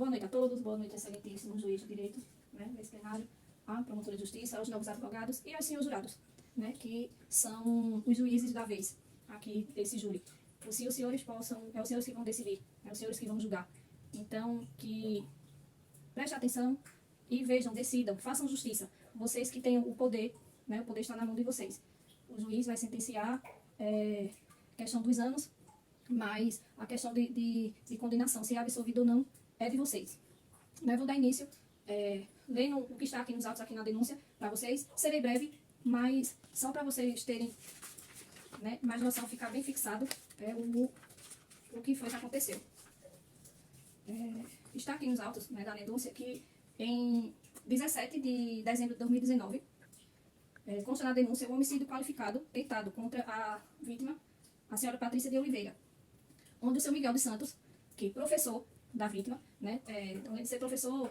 Boa noite a todos, boa noite, excelentíssimo juiz de direito, né, desse plenário, a promotora de justiça, aos novos advogados e aos senhores jurados, né, que são os juízes da vez aqui desse júri. Se os senhores possam, os senhores que vão decidir, os senhores que vão julgar. Então, que prestem atenção e vejam, decidam, façam justiça. Vocês que têm o poder, né, o poder está na mão de vocês. O juiz vai sentenciar questão dos anos, mas a questão de condenação, se é absolvido ou não, é de vocês. Eu vou dar início, lendo o que está aqui nos autos, aqui na denúncia, para vocês. Serei breve, mas só para vocês terem, né, mais noção, ficar bem fixado o que foi que aconteceu. Está aqui nos autos, né, da denúncia que em 17 de dezembro de 2019, consta na denúncia o homicídio qualificado tentado contra a vítima, a senhora Patrícia de Oliveira, onde o seu Miguel dos Santos, que é professor da vítima, né, além de ser professor,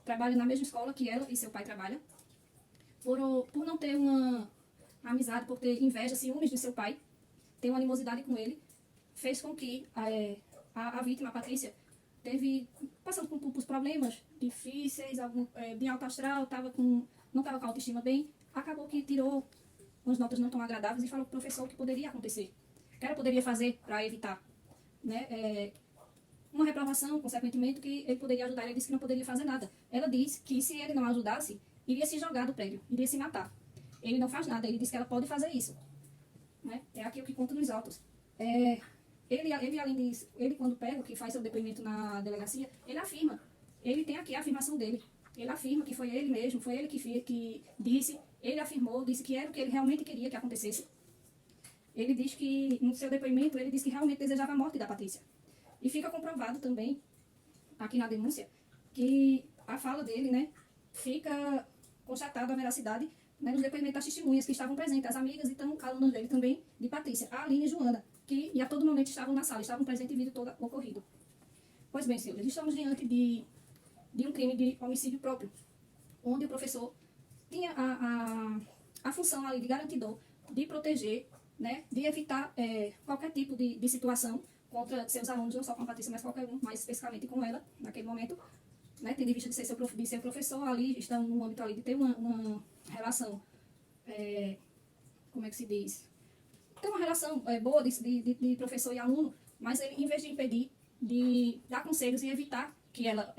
trabalha na mesma escola que ela e seu pai trabalham, por não ter uma amizade, por ter inveja, ciúmes de seu pai, ter uma animosidade com ele, fez com que a vítima, a Patrícia, passando por problemas difíceis, de alto astral, não estava com a autoestima bem, acabou que tirou umas notas não tão agradáveis e falou para o professor o que poderia acontecer, o que ela poderia fazer para evitar, né, uma reprovação, consequentemente, que ele poderia ajudar. Ele disse que não poderia fazer nada. Ela disse que se ele não ajudasse, iria se jogar do prédio, iria se matar. Ele não faz nada, ele disse que ela pode fazer isso, né? É aqui o que conta nos autos. Ele, além disso, ele quando pega, que faz seu depoimento na delegacia, ele afirma, ele tem aqui a afirmação dele, ele afirma que foi ele mesmo, foi ele que disse, ele afirmou, disse que era o que ele realmente queria que acontecesse. Ele diz que, no seu depoimento, ele disse que realmente desejava a morte da Patrícia. E fica comprovado também, aqui na denúncia, que a fala dele, né, fica constatada a veracidade, né, nos depoimentos das testemunhas que estavam presentes, as amigas e alunas dele também, de Patrícia, a Aline e Joana, que a todo momento estavam na sala, estavam presentes e viram todo ocorrido. Pois bem, senhores, estamos diante de um crime de homicídio próprio, onde o professor tinha a função ali de garantidor, de proteger, né, de evitar qualquer tipo de situação contra seus alunos, não só com a Patrícia, mas qualquer um, mais especificamente com ela, naquele momento, né, tendo em vista de ser seu professor ali, estando no âmbito ali de ter uma relação, como é que se diz? Ter uma relação boa de professor e aluno, mas ele, em vez de impedir, de dar conselhos e evitar que ela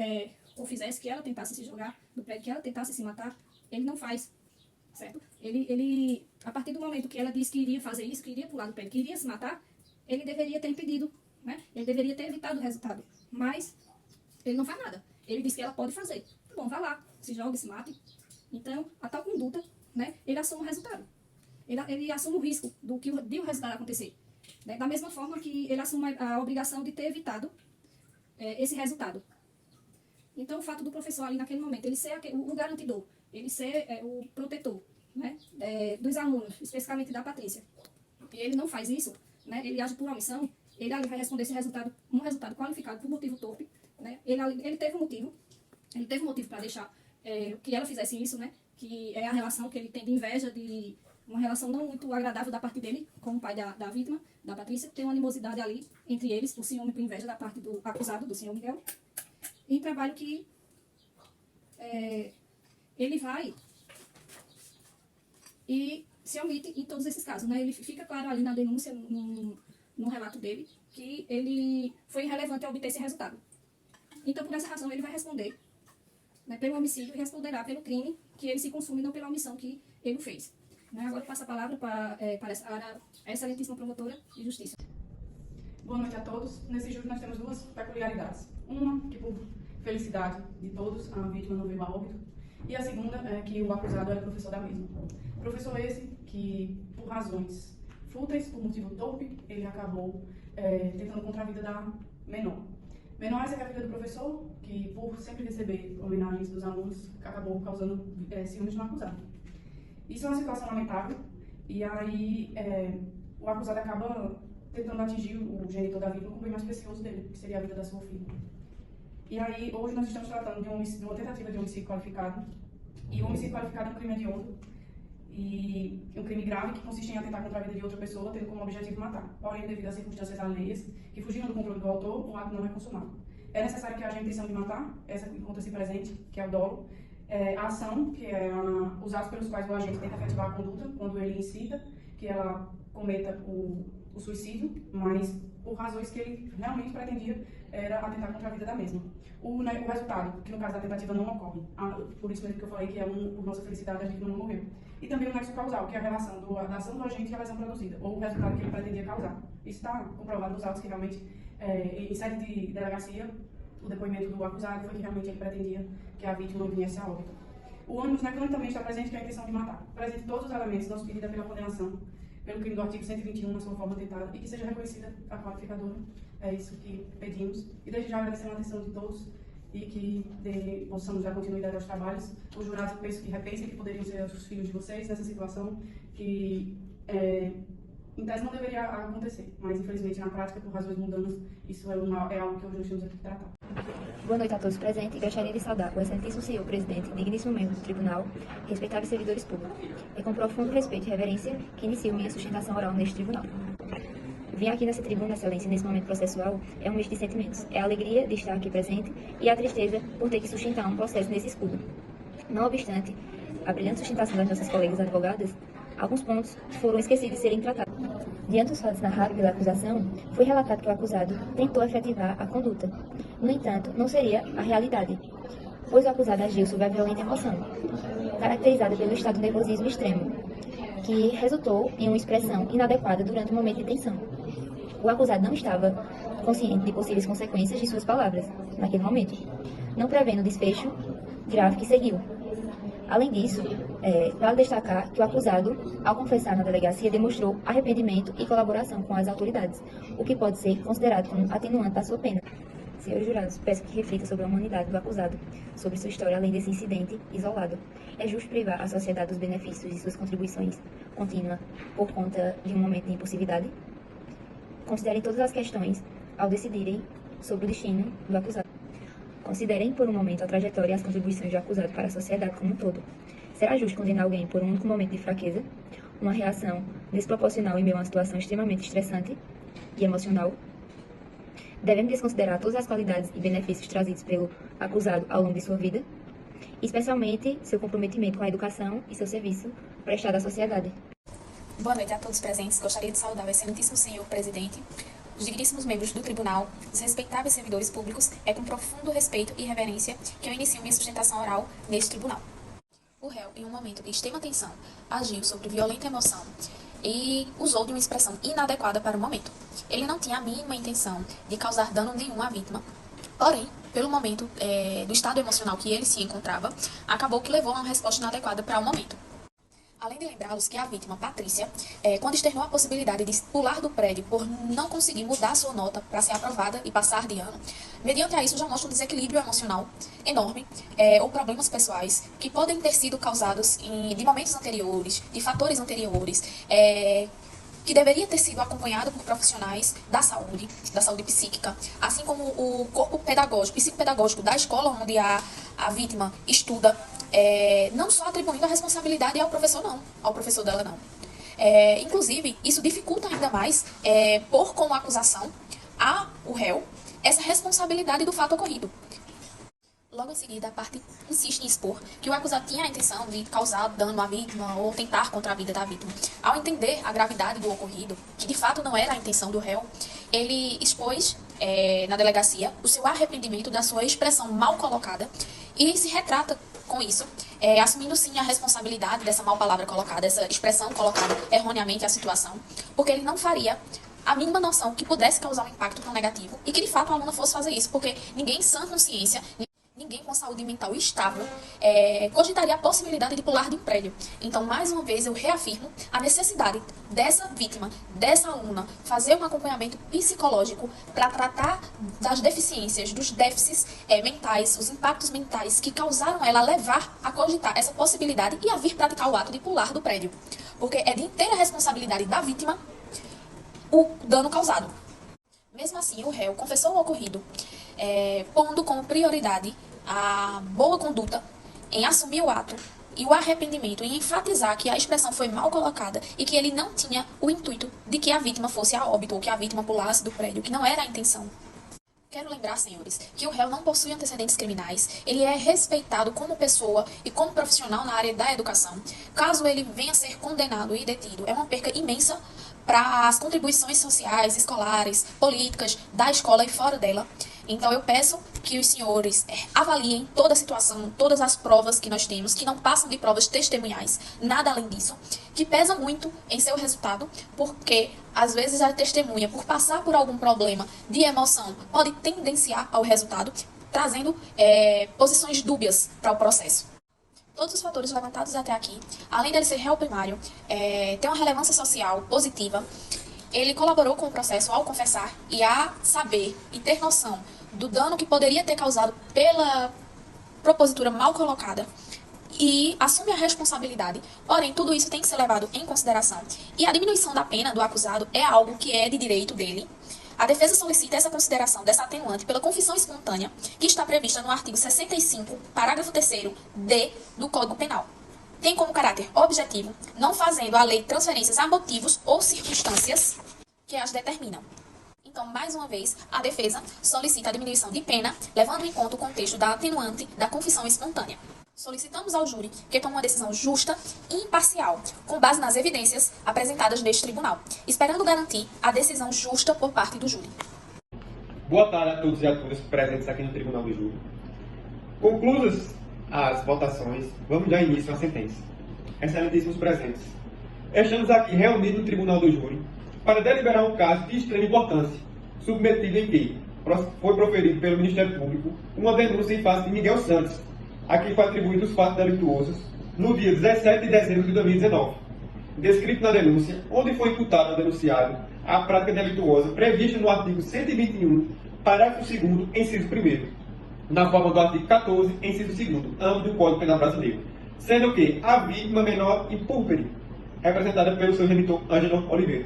ou fizesse, que ela tentasse se jogar do prédio, que ela tentasse se matar, ele não faz, certo? Ele, a partir do momento que ela disse que iria fazer isso, que iria pular do prédio, que iria se matar, ele deveria ter impedido, né? Ele deveria ter evitado o resultado, mas ele não faz nada. Ele disse que ela pode fazer. Bom, vá lá, se jogue, se mate. Então, a tal conduta, né, ele assume o resultado. Ele assume o risco de o resultado acontecer. Né? Da mesma forma que ele assume a obrigação de ter evitado esse resultado. Então, o fato do professor ali naquele momento, ele ser o garantidor, ele ser o protetor, né, dos alunos, especificamente da Patrícia, e ele não faz isso, né, ele age por omissão, ele ali vai responder esse resultado, um resultado qualificado por motivo torpe, né, ele teve um motivo para deixar que ela fizesse isso, né, que é a relação que ele tem de inveja, de uma relação não muito agradável da parte dele, com o pai da vítima, da Patrícia, tem uma animosidade ali entre eles, por ciúme e por inveja da parte do acusado, do senhor Miguel, em trabalho que ele vai e se omite em todos esses casos, né? Ele fica claro ali na denúncia, no relato dele, que ele foi irrelevante ao obter esse resultado. Então, por essa razão, ele vai responder, né, pelo homicídio e responderá pelo crime que ele se consume, não pela omissão que ele fez. Né? Agora, eu passo a palavra para a excelentíssima promotora de justiça. Boa noite a todos. Nesse júri nós temos duas peculiaridades. Uma, que por felicidade de todos, a vítima não veio a óbito. E a segunda é que o acusado era professor da mesma. Professor esse que, por razões fúteis, por motivo torpe, ele acabou tentando contra a vida da menor. Menor essa que é a filha do professor, que por sempre receber homenagens dos alunos, acabou causando ciúmes no acusado. Isso é uma situação lamentável, e aí o acusado acaba tentando atingir o genitor da vítima com o bem mais precioso dele, que seria a vida da sua filha. E aí, hoje nós estamos tratando de uma tentativa de homicídio qualificado, e o homicídio qualificado é um crime hediondo, e um crime grave que consiste em atentar contra a vida de outra pessoa, tendo como objetivo matar. Porém, devido a circunstâncias alheias que fugiram do controle do autor, o ato não é consumado. É necessário que haja a intenção de matar, essa encontra-se presente, que é o dolo. A ação, que é os atos pelos quais o agente tenta efetivar a conduta, quando ele incita que ela cometa o suicídio, mas por razões que ele realmente pretendia era atentar contra a vida da mesma. O resultado, que no caso da tentativa não ocorre, por isso mesmo que eu falei que por nossa felicidade a vítima não morreu. E também o nexo causal, que é a relação da ação do agente e a lesão produzida, ou o resultado que ele pretendia causar. Isso está comprovado nos autos que realmente, em sede de delegacia, o depoimento do acusado foi que realmente ele pretendia que a vítima não viesse a óbito. O ônibus necrônico também está presente, que é a intenção de matar. Presente todos os elementos não pedida pela condenação, pelo crime do artigo 121, na sua forma tentada, e que seja reconhecida a qualificadora. É isso que pedimos. E desde já agradecendo a atenção de todos e que possamos dar continuidade aos trabalhos. Os jurados, penso que repensem que poderiam ser os filhos de vocês nessa situação que, em tese, não deveria acontecer. Mas, infelizmente, na prática, por razões mundanas, isso é algo que hoje nós temos aqui que tratar. Boa noite a todos presentes. Gostaria de saudar o excelentíssimo senhor presidente, digníssimo membro do tribunal, respeitáveis servidores públicos. É com profundo respeito e reverência que inicio minha sustentação oral neste tribunal. Vir aqui nessa tribuna, excelência, nesse momento processual, é um misto de sentimentos. É a alegria de estar aqui presente e a tristeza por ter que sustentar um processo nesse escudo. Não obstante a brilhante sustentação das nossas colegas advogadas, alguns pontos foram esquecidos de serem tratados. Diante dos fatos narrados pela acusação, foi relatado que o acusado tentou efetivar a conduta. No entanto, não seria a realidade, pois o acusado agiu sob a violenta emoção, caracterizada pelo estado de nervosismo extremo, que resultou em uma expressão inadequada durante o momento de tensão. O acusado não estava consciente de possíveis consequências de suas palavras, naquele momento, não prevendo o desfecho grave que seguiu. Além disso, vale destacar que o acusado, ao confessar na delegacia, demonstrou arrependimento e colaboração com as autoridades, o que pode ser considerado como atenuante da sua pena. Senhores jurados, peço que reflita sobre a humanidade do acusado, sobre sua história além desse incidente isolado. É justo privar a sociedade dos benefícios de suas contribuições contínuas por conta de um momento de impulsividade? Considerem todas as questões ao decidirem sobre o destino do acusado. Considerem por um momento a trajetória e as contribuições do acusado para a sociedade como um todo. Será justo condenar alguém por um único momento de fraqueza, uma reação desproporcional em meio a uma situação extremamente estressante e emocional? Devemos desconsiderar todas as qualidades e benefícios trazidos pelo acusado ao longo de sua vida, especialmente seu comprometimento com a educação e seu serviço prestado à sociedade. Boa noite a todos presentes. Gostaria de saudar o excelentíssimo senhor presidente, os digníssimos membros do tribunal, os respeitáveis servidores públicos. É com profundo respeito e reverência que eu inicio minha sustentação oral neste tribunal. O réu, em um momento de extrema tensão, agiu sobre violenta emoção e usou de uma expressão inadequada para o momento. Ele não tinha a mínima intenção de causar dano nenhum à vítima, porém, pelo momento do estado emocional que ele se encontrava, acabou que levou a uma resposta inadequada para o momento. Além de lembrá-los que a vítima, Patrícia, quando externou a possibilidade de pular do prédio por não conseguir mudar sua nota para ser aprovada e passar de ano, mediante a isso já mostra um desequilíbrio emocional enorme, ou problemas pessoais que podem ter sido causados de momentos anteriores, de fatores anteriores, que deveria ter sido acompanhado por profissionais da saúde psíquica, assim como o corpo pedagógico, psicopedagógico da escola onde a vítima estuda, não só atribuindo a responsabilidade ao professor dela não. Inclusive, isso dificulta ainda mais, pôr como acusação ao réu essa responsabilidade do fato ocorrido. Logo em seguida, a parte insiste em expor que o acusado tinha a intenção de causar dano à vítima ou tentar contra a vida da vítima. Ao entender a gravidade do ocorrido, que de fato não era a intenção do réu, ele expôs na delegacia o seu arrependimento da sua expressão mal colocada e se retrata com isso, assumindo sim a responsabilidade dessa mal palavra colocada, essa expressão colocada erroneamente à situação, porque ele não faria a mínima noção que pudesse causar um impacto tão negativo e que de fato a aluna fosse fazer isso, porque ninguém em sã consciência, ninguém com saúde mental estável, cogitaria a possibilidade de pular de um prédio. Então, mais uma vez, eu reafirmo a necessidade dessa vítima, dessa aluna, fazer um acompanhamento psicológico para tratar das deficiências, dos déficits mentais, os impactos mentais que causaram ela levar a cogitar essa possibilidade e a vir praticar o ato de pular do prédio. Porque é de inteira responsabilidade da vítima o dano causado. Mesmo assim, o réu confessou o ocorrido, pondo como prioridade a boa conduta em assumir o ato e o arrependimento, em enfatizar que a expressão foi mal colocada e que ele não tinha o intuito de que a vítima fosse a óbito ou que a vítima pulasse do prédio, que não era a intenção. Quero lembrar, senhores, que o réu não possui antecedentes criminais, ele é respeitado como pessoa e como profissional na área da educação. Caso ele venha a ser condenado e detido, é uma perca imensa para as contribuições sociais, escolares, políticas da escola e fora dela. Então eu peço que os senhores avaliem toda a situação, todas as provas que nós temos, que não passam de provas testemunhais, nada além disso, que pesa muito em seu resultado, porque às vezes a testemunha, por passar por algum problema de emoção, pode tendenciar ao resultado, trazendo posições dúbias para o processo. Todos os fatores levantados até aqui, além dele ser réu primário, tem uma relevância social positiva. Ele colaborou com o processo ao confessar e a saber e ter noção do dano que poderia ter causado pela propositura mal colocada e assume a responsabilidade. Porém, tudo isso tem que ser levado em consideração. E a diminuição da pena do acusado é algo que é de direito dele. A defesa solicita essa consideração dessa atenuante pela confissão espontânea, que está prevista no artigo 65, parágrafo 3º d do Código Penal. Tem como caráter objetivo, não fazendo a lei transferências a motivos ou circunstâncias que as determinam. Então, mais uma vez, a defesa solicita a diminuição de pena, levando em conta o contexto da atenuante da confissão espontânea. Solicitamos ao júri que tome uma decisão justa e imparcial, com base nas evidências apresentadas neste tribunal, esperando garantir a decisão justa por parte do júri. Boa tarde a todos e a todas presentes aqui no Tribunal do Júri. Conclusas as votações, vamos dar início à sentença. Excelentíssimos presentes, estamos aqui reunidos no Tribunal do Júri para deliberar um caso de extrema importância, submetido em que foi proferido pelo Ministério Público uma denúncia em face de Miguel Santos, a quem foi atribuído os fatos delituosos no dia 17 de dezembro de 2019. Descrito na denúncia, onde foi imputado ao denunciado a prática delituosa prevista no artigo 121, parágrafo 2º, inciso 1º, na forma do artigo 14, inciso 2º, ambos do Código Penal Brasileiro, sendo que a vítima menor impúbere, representada pelo seu genitor Ângelo Oliveira.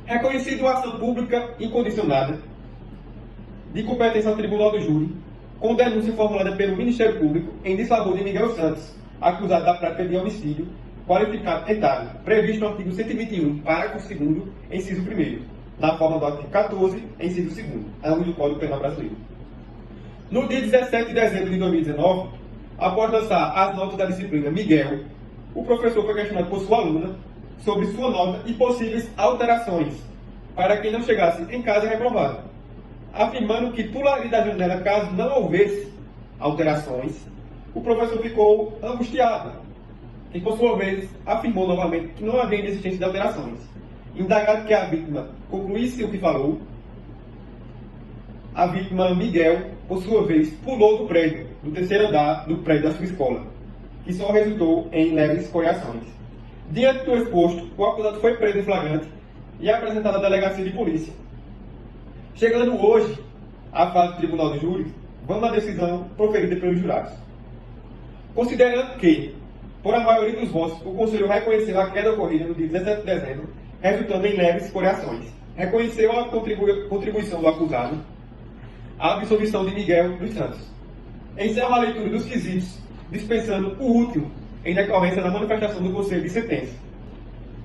Reconhecido a ação pública incondicionada de competência ao Tribunal do Júri, com denúncia formulada pelo Ministério Público em desfavor de Miguel Santos, acusado da prática de homicídio qualificado tentado, previsto no artigo 121, parágrafo 2º, inciso 1º, na forma do artigo 14, inciso 2º, ambos do Código Penal Brasileiro. No dia 17 de dezembro de 2019, após lançar as notas da disciplina Miguel, o professor foi questionado por sua aluna sobre sua nota e possíveis alterações, para que não chegasse em casa reprovado, afirmando que pularia da janela caso não houvesse alterações. O professor ficou angustiado e, por sua vez, afirmou novamente que não havia existência de alterações. Indagado que a vítima concluísse o que falou, a vítima Miguel, por sua vez, pulou do prédio, do terceiro andar do prédio da sua escola, que só resultou em leves escoriações. Diante do exposto, o acusado foi preso em flagrante e apresentado à delegacia de polícia. Chegando hoje à fase do Tribunal do Júri, vamos à decisão proferida pelos jurados. Considerando que, por a maioria dos votos, o Conselho reconheceu a queda ocorrida no dia 17 de dezembro, resultando em leves escoriações. Reconheceu a contribuição do acusado, a absolvição de Miguel dos Santos. Encerra a leitura dos quesitos, dispensando o último, em decorrência da manifestação do Conselho de sentença.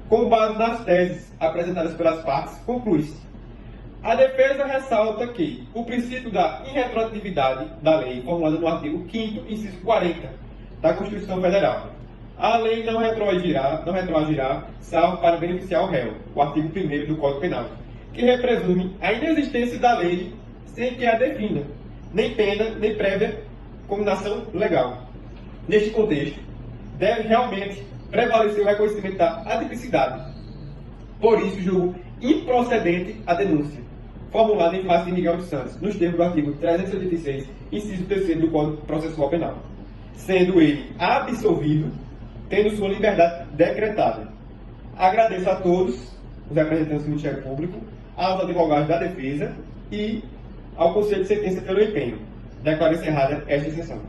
Com base nas teses apresentadas pelas partes, conclui-se: a defesa ressalta que o princípio da irretroatividade da lei, formulada no artigo 5º, inciso 40 da Constituição Federal. A lei não retroagirá, salvo para beneficiar o réu, o artigo 1º do Código Penal, que represume a inexistência da lei sem que a defina, nem pena, nem prévia combinação legal. Neste contexto, deve realmente prevalecer o reconhecimento da atipicidade. Por isso, julgo improcedente a denúncia, formulada em face de Miguel dos Santos, nos termos do artigo 386, inciso 3º do Código Processual Penal, sendo ele absolvido, tendo sua liberdade decretada. Agradeço a todos os representantes do Ministério Público, aos advogados da defesa e ao Conselho de Sentença pelo empenho. Declaro encerrada esta sessão.